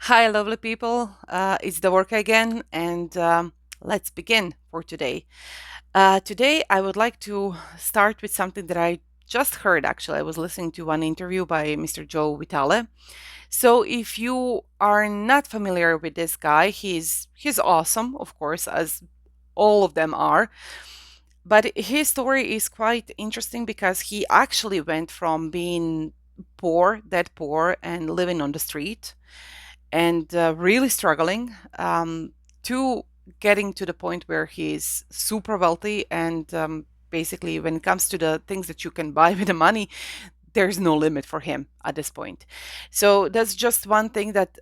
Hi, lovely people. It's Davorka again, and let's begin for today. Today, I would like to start with something that I just heard. Actually, I was listening to one interview by Mr. Joe Vitale. So, if you are not familiar with this guy, he's awesome, of course, as all of them are. But his story is quite interesting because he actually went from being poor, dead poor, and living on the street and really struggling to getting to the point where he's super wealthy and basically when it comes to the things that you can buy with the money, there's no limit for him at this point. So that's just one thing that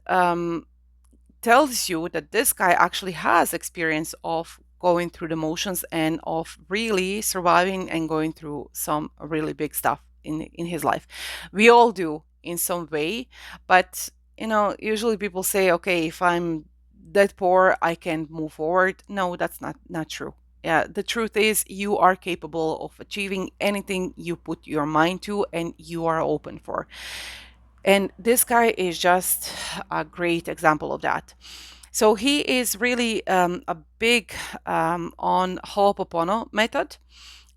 tells you that this guy actually has experience of going through the motions and of really surviving and going through some really big stuff in his life. We all do in some way, but usually people say, okay, if I'm that poor, I can move forward. No, that's not true. Yeah, the truth is you are capable of achieving anything you put your mind to and you are open for. And this guy is just a great example of that. So he is really a big on Ho'oponopono method,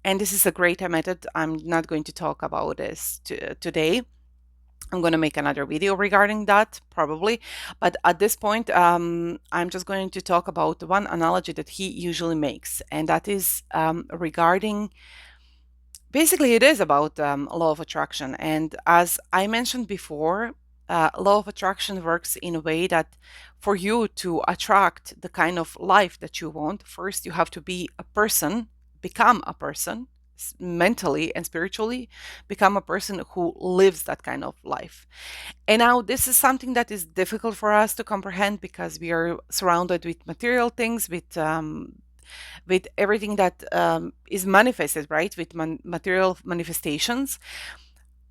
and this is a great method. I'm not going to talk about this today. I'm going to make another video regarding that probably, but at this point, I'm just going to talk about one analogy that he usually makes, and that is regarding. Basically, it is about law of attraction, and as I mentioned before, law of attraction works in a way that for you to attract the kind of life that you want, first you have to be a person, become a person mentally and spiritually, become a person who lives that kind of life. And now this is something that is difficult for us to comprehend because we are surrounded with material things, with everything that is manifested, right? With material manifestations.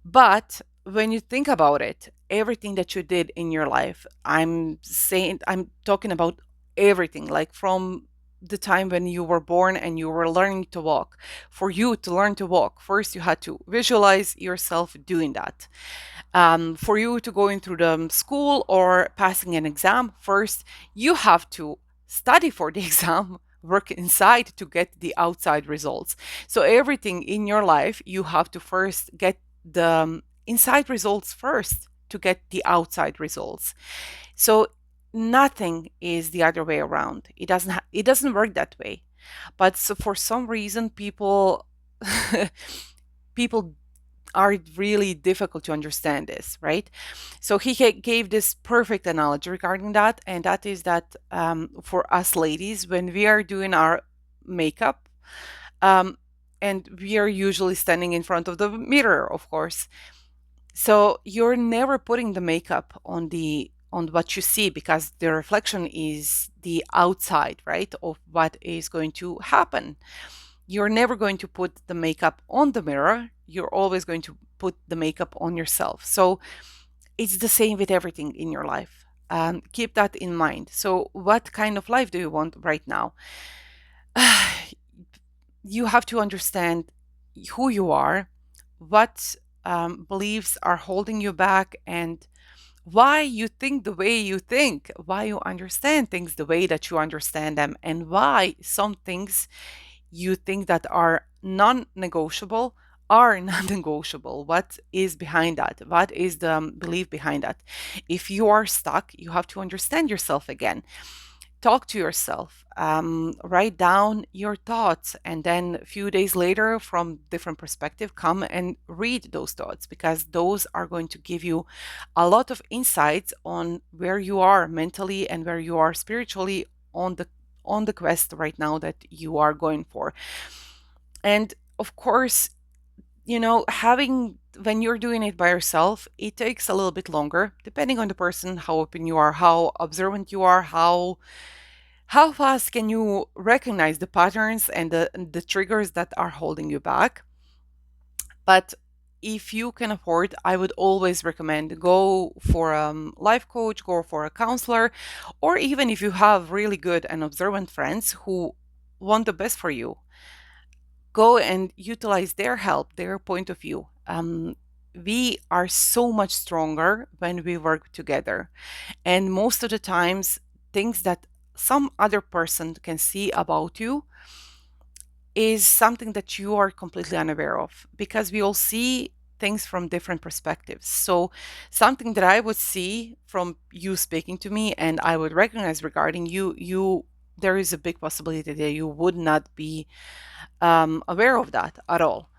But when you think about it, everything that you did in your life, I'm talking about everything, like from the time when you were born and you were learning to walk. For you to learn to walk, first you had to visualize yourself doing that. For you to go in through the school or passing an exam, first you have to study for the exam, work inside to get the outside results. So everything in your life, you have to first get the inside results first to get the outside results. So nothing is the other way around. It doesn't work that way. But so for some reason, people are really difficult to understand this, right? So he gave this perfect analogy regarding that, and that is that for us ladies, when we are doing our makeup, um, and we are usually standing in front of the mirror, of course. So you're never putting the makeup on what you see because the reflection is the outside, right, of what is going to happen. You're never going to put the makeup on the mirror. You're always going to put the makeup on yourself. So it's the same with everything in your life. Keep that in mind. So, what kind of life do you want right now? You have to understand who you are, what beliefs are holding you back, and why you think the way you think, why you understand things the way that you understand them, and why some things you think that are non-negotiable are non-negotiable. What is behind that? What is the belief behind that? If you are stuck, you have to understand yourself again. Talk to yourself, write down your thoughts, and then a few days later from different perspective come and read those thoughts because those are going to give you a lot of insights on where you are mentally and where you are spiritually on the quest right now that you are going for. And of course, having when you're doing it by yourself, it takes a little bit longer, depending on the person, how open you are, how observant you are, how fast can you recognize the patterns and the triggers that are holding you back. But if you can afford, I would always recommend go for a life coach, go for a counselor, or even if you have really good and observant friends who want the best for you, go and utilize their help, their point of view. we are so much stronger when we work together. And most of the times, things that some other person can see about you is something that you are completely unaware of, because we all see things from different perspectives. So something that I would see from you speaking to me and I would recognize regarding you, there is a big possibility that you would not be aware of that at all.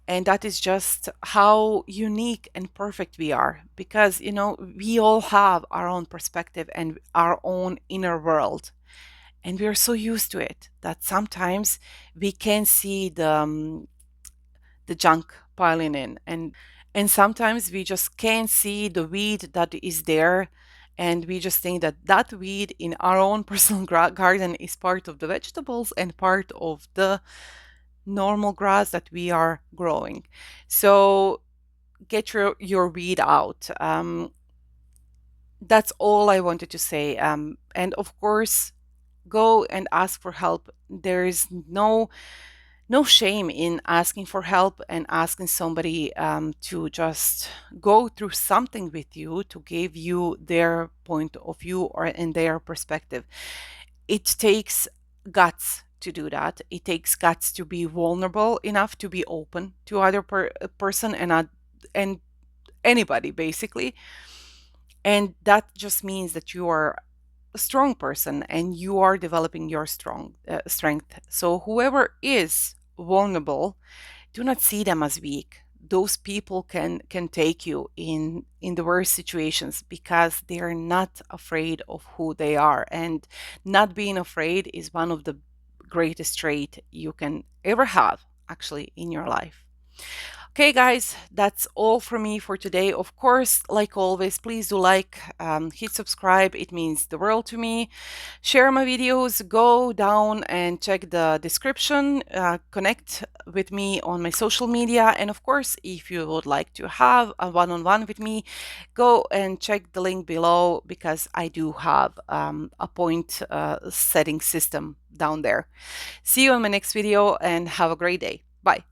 And that is just how unique and perfect we are, because we all have our own perspective and our own inner world, and we are so used to it that sometimes we can see the junk piling in, and sometimes we just can't see the weed that is there, and we just think that that weed in our own personal garden is part of the vegetables and part of the normal grass that we are growing. So get your weed out. That's all I wanted to say. And of course, go and ask for help. There is no shame in asking for help and asking somebody to just go through something with you to give you their point of view or in their perspective. It takes guts to do that. It takes guts to be vulnerable enough to be open to other person and anybody basically. And that just means that you are a strong person and you are developing your strong strength. So whoever is vulnerable, do not see them as weak. Those people can take you in the worst situations because they are not afraid of who they are, and not being afraid is one of the greatest trait you can ever have actually in your life. Okay, guys, that's all from me for today. Of course, like always, please do like, hit subscribe. It means the world to me. Share my videos. Go down and check the description. Connect with me on my social media. And of course, if you would like to have a one-on-one with me, go and check the link below, because I do have a point setting system down there. See you on my next video and have a great day. Bye.